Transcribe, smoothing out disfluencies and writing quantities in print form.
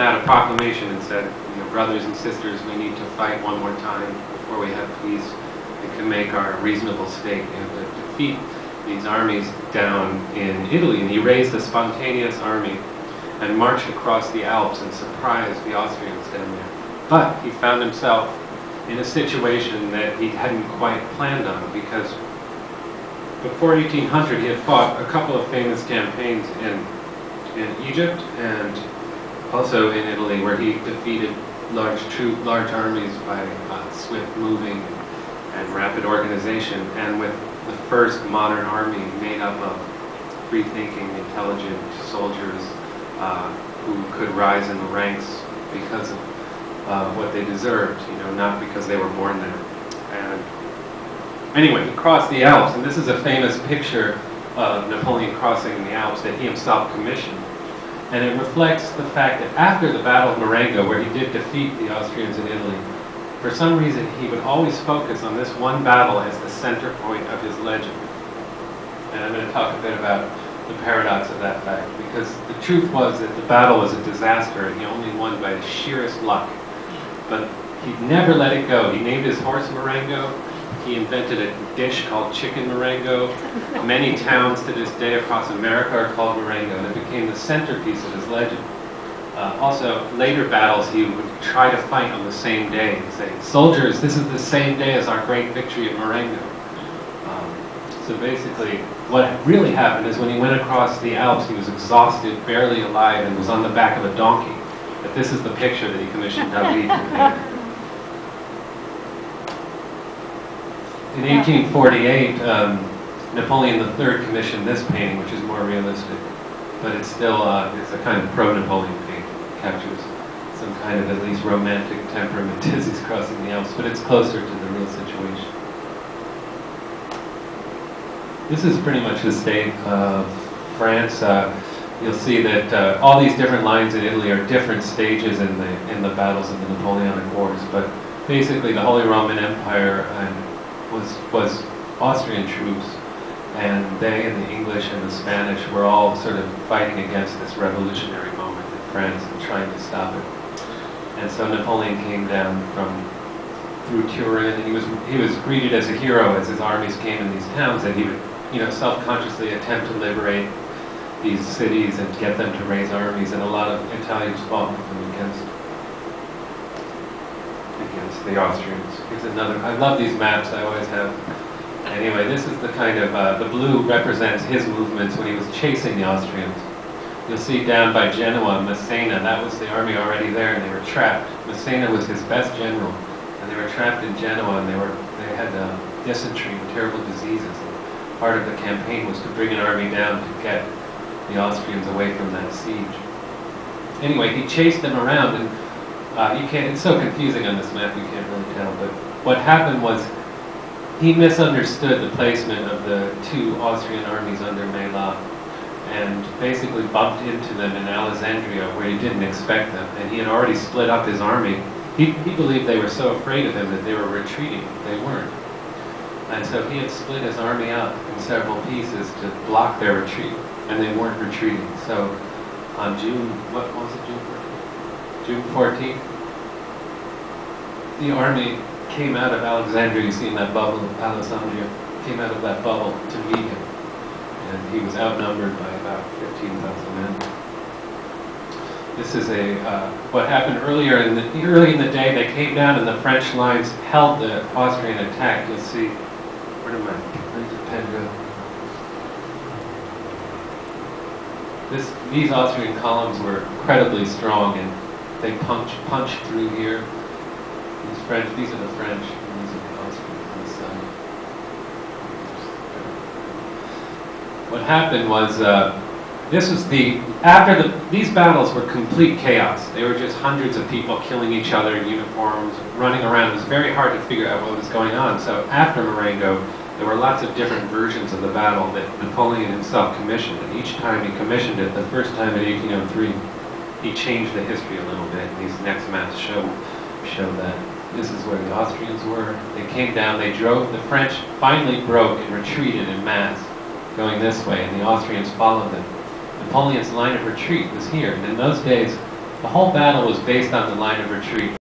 out a proclamation and said, you know, brothers and sisters, we need to fight one more time before we have peace and can make our reasonable state, you know, to defeat these armies down in Italy. And he raised a spontaneous army and marched across the Alps and surprised the Austrians down there. But he found himself in a situation that he hadn't quite planned on, because before 1800 he had fought a couple of famous campaigns in Egypt and also in Italy, where he defeated large armies by swift moving and rapid organization, and with the first modern army made up of free-thinking, intelligent soldiers who could rise in the ranks because of what they deserved, you know, not because they were born there. And anyway, he crossed the Alps, and this is a famous picture of Napoleon crossing the Alps that he himself commissioned. And it reflects the fact that after the Battle of Marengo, where he did defeat the Austrians in Italy, for some reason he would always focus on this one battle as the center point of his legend. And I'm going to talk a bit about the paradox of that fact, because the truth was that the battle was a disaster and he only won by the sheerest luck. But he never let it go. He named his horse Marengo. He invented a dish called chicken Marengo. Many towns to this day across America are called Marengo, and it became the centerpiece of his legend. Also, later battles he would try to fight on the same day and say, "Soldiers, this is the same day as our great victory at Marengo." So basically, what really happened is when he went across the Alps, he was exhausted, barely alive, and was on the back of a donkey. But this is the picture that he commissioned David to paint. In 1848, Napoleon III commissioned this painting, which is more realistic, but it's still it's a kind of pro-Napoleon painting. It captures some kind of at least romantic temperament as he's crossing the Alps, but it's closer to the real situation. This is pretty much the state of France. You'll see that all these different lines in Italy are different stages in the battles of the Napoleonic Wars, but basically the Holy Roman Empire was Austrian troops, and they and the English and the Spanish were all sort of fighting against this revolutionary moment in France and trying to stop it. And so Napoleon came down through Turin, and he was greeted as a hero as his armies came in these towns, and he would, you know, self-consciously attempt to liberate these cities and get them to raise armies, and a lot of Italians fought with them against the Austrians. Here's another. I love these maps. I always have. Anyway, this is the kind of the blue represents his movements when he was chasing the Austrians. You'll see down by Genoa, Massena. That was the army already there, and they were trapped. Massena was his best general, and they were trapped in Genoa, and they had dysentery and terrible diseases. And part of the campaign was to bring an army down to get the Austrians away from that siege. Anyway, he chased them around, and it's so confusing on this map, you can't really tell, but what happened was he misunderstood the placement of the two Austrian armies under Mela, and basically bumped into them in Alexandria where he didn't expect them, and he had already split up his army. He believed they were so afraid of him that they were retreating. They weren't. And so he had split his army up in several pieces to block their retreat, and they weren't retreating. So on June 14th, the army came out of Alexandria. You see in that bubble, Alexandria came out of that bubble to meet him. And he was outnumbered by about 15,000 men. This is what happened early in the day. They came down and the French lines held the Austrian attack. You'll see, where's the pen go? These Austrian columns were incredibly strong, and they punched through here. These are the French, and these are the Austrians on the side. What happened was, these battles were complete chaos. They were just hundreds of people killing each other in uniforms, running around. It was very hard to figure out what was going on. So after Marengo, there were lots of different versions of the battle that Napoleon himself commissioned, and each time he commissioned it, the first time in 1803, he changed the history a little bit. These next maps show that. This is where the Austrians were. They came down, the French finally broke and retreated en masse, going this way, and the Austrians followed them. Napoleon's line of retreat was here, and in those days, the whole battle was based on the line of retreat.